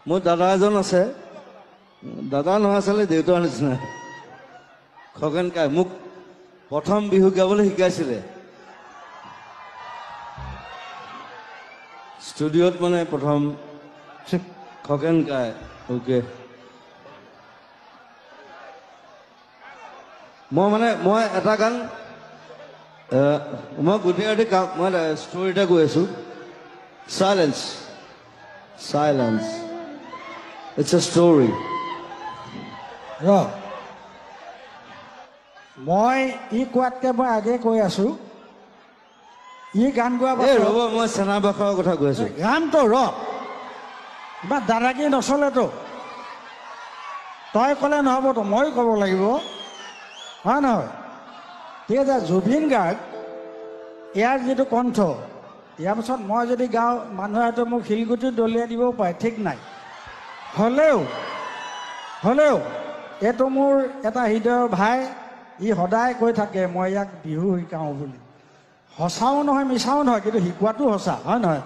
মোৰ দাদা এজন আছে, দাদা নহয় আচলতে দেউতাৰ নিচিনা, খগেন কাই। মোক প্ৰথম বিহু গাবলৈ শিকাইছিলে ষ্টুডিঅ'ত, মানে প্ৰথম খগেন কাই। অ'কে, মই এটা গান, মই গোটেই ৰাতি মই ষ্টৰি এটা কৈ আছোঁ। Silence, silence, it's a story. মই ই কোৱাতকৈ মই আগে কৈ আছোঁ, ই গান গোৱা ৰ'ব, মই চেনাবাসৰ কথা কৈ আছোঁ। গানটো ইমান দাদাগিৰি নচলেতো, তই ক'লে নহ'বতো, ময়ো ক'ব লাগিব, হয় নহয়? ঠিক আছে, জুবিন গাৰ্গ ইয়াৰ যিটো কণ্ঠ, ইয়াৰ পিছত মই যদি গাওঁ মানুহে হয়তো মোক শিলগুটি দলিয়াই দিবও পাৰে, ঠিক নাই। হ'লেও এইটো মোৰ এটা হৃদয়ৰ ভাই, ই সদায় কৈ থাকে মই ইয়াক বিহু শিকাওঁ বুলি। সঁচাও নহয়, মিছাও নহয়, কিন্তু শিকোৱাটো সঁচা, হয় নহয়?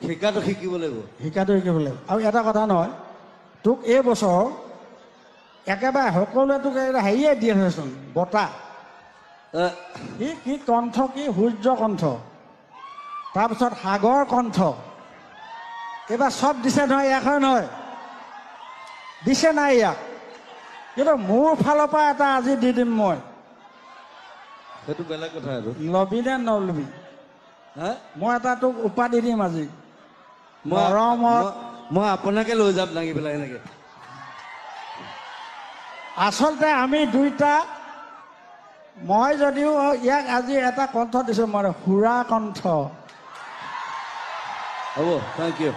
শিকাটো শিকিব লাগিব, শিকাটো শিকিব লাগিব। আৰু এটা কথা নহয়, তোক এই বছৰ একেবাৰে সকলোৱে তোক হেৰিয়ে দিয়ে থৈচোন, বঁটা। কি কণ্ঠ, কি সূৰ্য কণ্ঠ, তাৰপিছত সাগৰ কণ্ঠ, এইবাৰ চব দিছে নহয়, ইয়াক হয় নহয়? দিছে নাই ইয়াক? কিন্তু মোৰ ফালৰ পৰা এটা আজি দি দিম মই। সেইটো বেলেগ কথা। এইটো লবি নে নলবি? মই এটা তোক উপাধি দিম আজি। মই আপোনাকে লৈ যাম দাঙি পেলাই এনেকে। আচলতে আমি দুইটা, মই যদিও ইয়াক আজি এটা কণ্ঠ দিছোঁ, মই সুৰা কণ্ঠ। হ'ব, থেংক ইউ।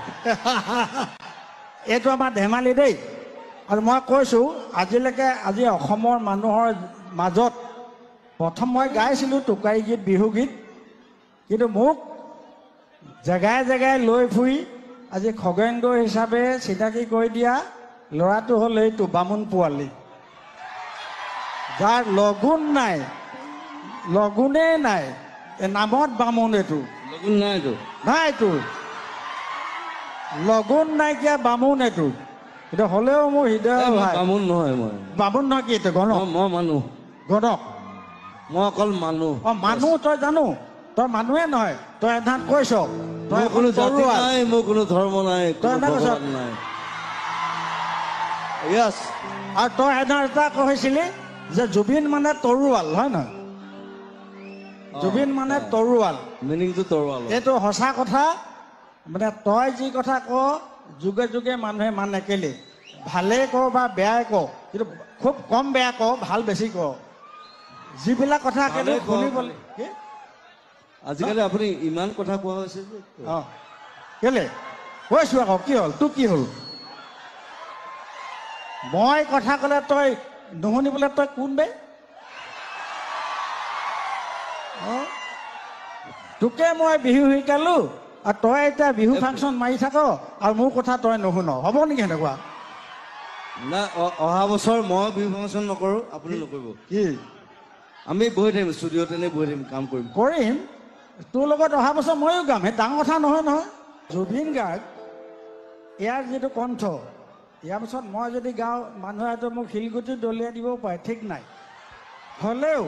এইটো আমাৰ ধেমালি দেই। আৰু মই কৈছোঁ, আজি অসমৰ মানুহৰ মাজত প্ৰথম মই গাইছিলোঁ টোকাৰী গীত, বিহু গীত, কিন্তু মোক জেগাই জেগাই লৈ ফুৰি আজি খগেন্দ্ৰ হিচাপে চিনাকি কৰি দিয়া ল'ৰাটো হ'ল এইটো বামুণ পোৱালি, যাৰ লগুণেই নাই, নামত বামুণ। এইটো লগুণ নাইতো, লগুণ নাইকিয়া বামুণ এইটো। কিন্তু হ'লেও মোৰ হৃদয় ভাই। বামুণ নহয়, মই বামুণ নহয়, কি এইটো গণক? মই মানুহ, গণক। মই অকল মানুহ। মানুহ তই জানো, তই মানুহে নহয়, তই এধান কৈছ, তই কোনো জাতি নাই, মোৰ কোনো ধৰ্ম নাই, কোনো ভগৱান নাই। য়েছ। আৰু তই এধান এটা কৈছিলি যে জুবিন মানে তৰোৱাল, হয় নহয়? জুবিন মানে তৰোৱাল, মিনিংটো তৰোৱাল। এইটো সঁচা কথা। মানে তই যি কথা ক, যুগে যুগে মানুহে মানে, কেলে ভালেই ক বা বেয়াই ক, কিন্তু খুব কম বেয়া ক, ভাল বেছি ক। যিবিলাক কথা কেলে শুনিবলৈ, আজিকালি আপুনি ইমান কথা কোৱা হৈছে যে, কেলে কৈছোঁ আকৌ, কি হ'ল তোৰ, কি হ'ল? মই কথা ক'লে তই নুশুনিবলৈ তই কোন বে? তোকে মই বিহু শিকালোঁ, আৰু তই এতিয়া বিহু ফাংচন মাৰি থাক, আৰু মোৰ কথা তই নুশুন। হ'ব নেকি সেনেকুৱা? না, অহা বছৰ মই বিহু ফাংচন নকৰোঁ, আপুনি নকৰিব। কি? আমি বহি থাকিম ষ্টুডিঅ'ত, এনেই বহি থাকিম, কাম কৰিম। তোৰ লগত অহা বছৰ ময়ো গাম, সেই ডাঙৰ কথা নহয়। জুবিন গাৰ্গ ইয়াৰ যিটো কণ্ঠ, ইয়াৰ পিছত মই যদি গাওঁ মানুহে হয়তো মোক শিলগুটি দলিয়াই দিবও পাৰে, ঠিক নাই। হ'লেও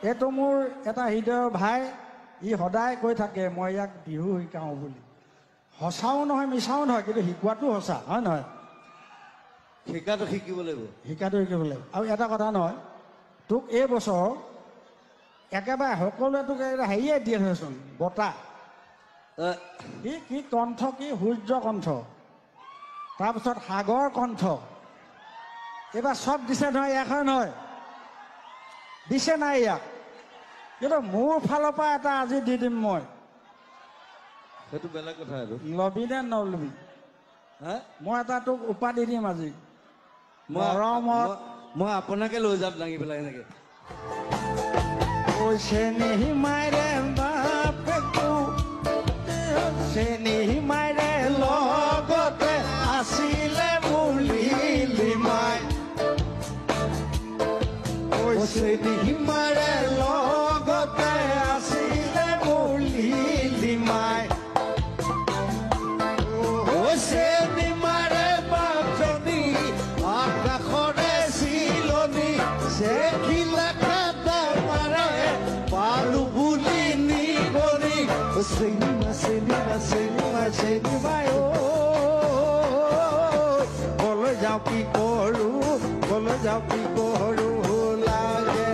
এইটো মোৰ এটা হৃদয়ৰ ভাই, ই সদায় কৈ থাকে মই ইয়াক বিহু শিকাওঁ বুলি। সঁচাও নহয়, মিছাও নহয়, কিন্তু শিকোৱাটো সঁচা, হয় নহয়? শিকাটো শিকিব লাগিব, শিকাটো শিকিব লাগিব। আৰু এটা কথা নহয়, তোক এই বছৰ একেবাৰে সকলোৱে তোক হেৰিয়ে দিয়ে থৈচোন, বঁটা। কি কণ্ঠ, কি সূৰ্য কণ্ঠ, তাৰপিছত সাগৰ কণ্ঠ, এইবাৰ চব দিছে নহয়, ইয়াক হয় নহয়? দিছে নাই ইয়াক? কিন্তু মোৰ ফালৰ পৰা এটা আজি দি দিম মই। সেইটো বেলেগ কথা। এইটো লবি নে নলবি? মই এটা তোক উপাধি দিম আজি। মই আপোনাকে লৈ যাম দাঙি পেলাই এনেকে। মাইৰে লগতে আছিলে মোৰ লিলিমাই, মাৰে লগতে আছিলে মোৰ লিলিমাই। চেখিলা কাটা মাৰে পালো বুলি নিগৰি চিনেমা চিনেমা চিনেমা চিনেমা কলৈ যাওঁ কি কৰোঁ কলৈ যাওঁ কি কৰোঁ লাগে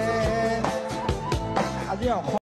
আজি অসম